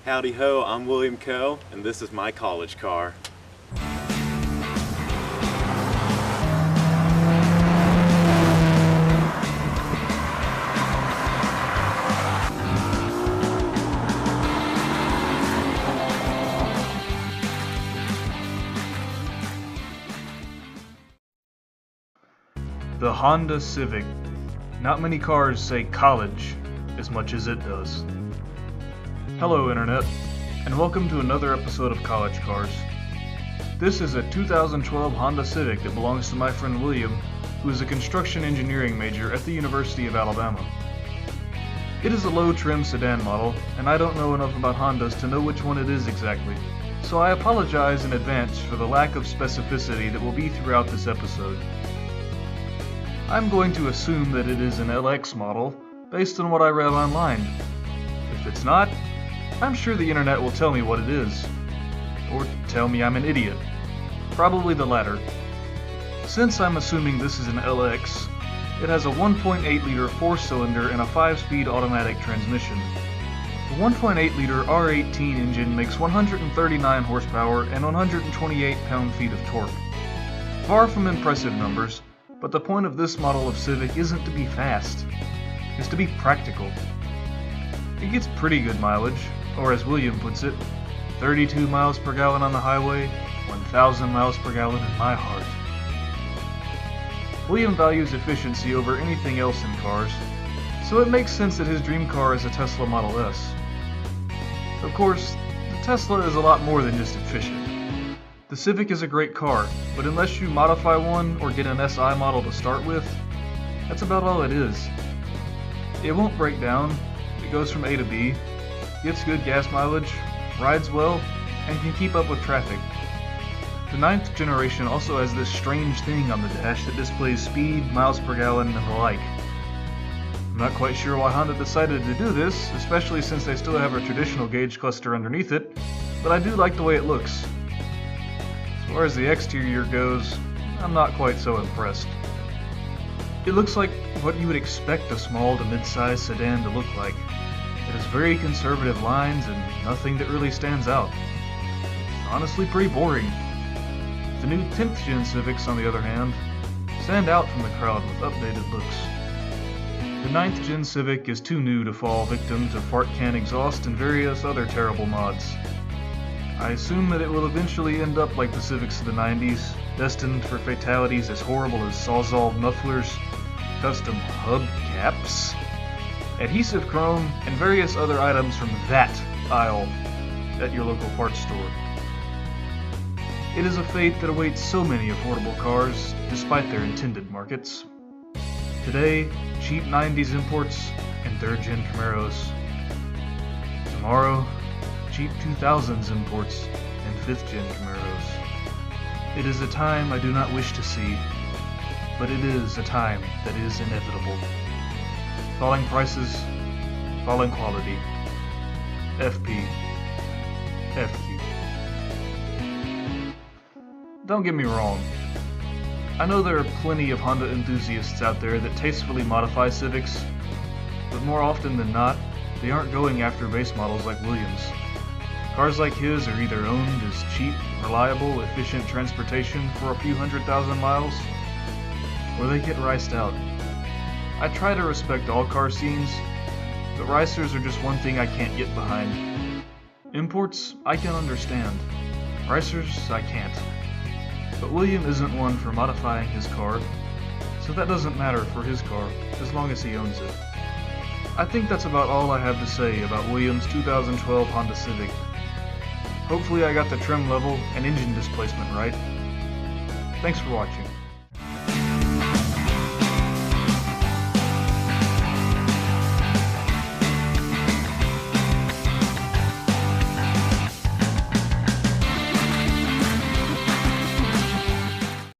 Howdy ho, I'm William Coe, and this is my college car. The Honda Civic. Not many cars say college as much as it does. Hello Internet, and welcome to another episode of College Cars. This is a 2012 Honda Civic that belongs to my friend William, who is a construction engineering major at the University of Alabama. It is a low-trim sedan model, and I don't know enough about Hondas to know which one it is exactly, so I apologize in advance for the lack of specificity that will be throughout this episode. I'm going to assume that it is an LX model, based on what I read online. If it's not, I'm sure the internet will tell me what it is. Or tell me I'm an idiot. Probably the latter. Since I'm assuming this is an LX, it has a 1.8-liter 4-cylinder and a 5-speed automatic transmission. The 1.8-liter R18 engine makes 139 horsepower and 128 pound-feet of torque. Far from impressive numbers, but the point of this model of Civic isn't to be fast, it's to be practical. It gets pretty good mileage, or as William puts it, 32 miles per gallon on the highway, 1,000 miles per gallon in my heart. William values efficiency over anything else in cars, so it makes sense that his dream car is a Tesla Model S. Of course, the Tesla is a lot more than just efficient. The Civic is a great car, but unless you modify one or get an SI model to start with, that's about all it is. It won't break down, it goes from A to B, gets good gas mileage, rides well, and can keep up with traffic. The 9th generation also has this strange thing on the dash that displays speed, miles per gallon, and the like. I'm not quite sure why Honda decided to do this, especially since they still have a traditional gauge cluster underneath it, but I do like the way it looks. As far as the exterior goes, I'm not quite so impressed. It looks like what you would expect a small to mid-sized sedan to look like. It has very conservative lines and nothing that really stands out. It's honestly pretty boring. The new 10th gen Civics, on the other hand, stand out from the crowd with updated looks. The 9th gen Civic is too new to fall victim to fart can exhaust and various other terrible mods. I assume that it will eventually end up like the Civics of the 90s, destined for fatalities as horrible as Sawzall mufflers, custom hubcaps, adhesive chrome, and various other items from that aisle at your local parts store. It is a fate that awaits so many affordable cars, despite their intended markets. Today, cheap 90s imports and 3rd gen Camaros. Tomorrow, cheap 2000s imports and 5th gen Camaros. It is a time I do not wish to see, but it is a time that is inevitable. Falling prices, falling quality. FP. FQ. Don't get me wrong. I know there are plenty of Honda enthusiasts out there that tastefully modify Civics, but more often than not, they aren't going after base models like Williams. Cars like his are either owned as cheap, reliable, efficient transportation for a few 100,000 miles, or they get riced out. I try to respect all car scenes, but ricers are just one thing I can't get behind. Imports, I can understand. Ricers, I can't. But William isn't one for modifying his car, so that doesn't matter for his car, as long as he owns it. I think that's about all I have to say about William's 2012 Honda Civic. Hopefully I got the trim level and engine displacement right. Thanks for watching.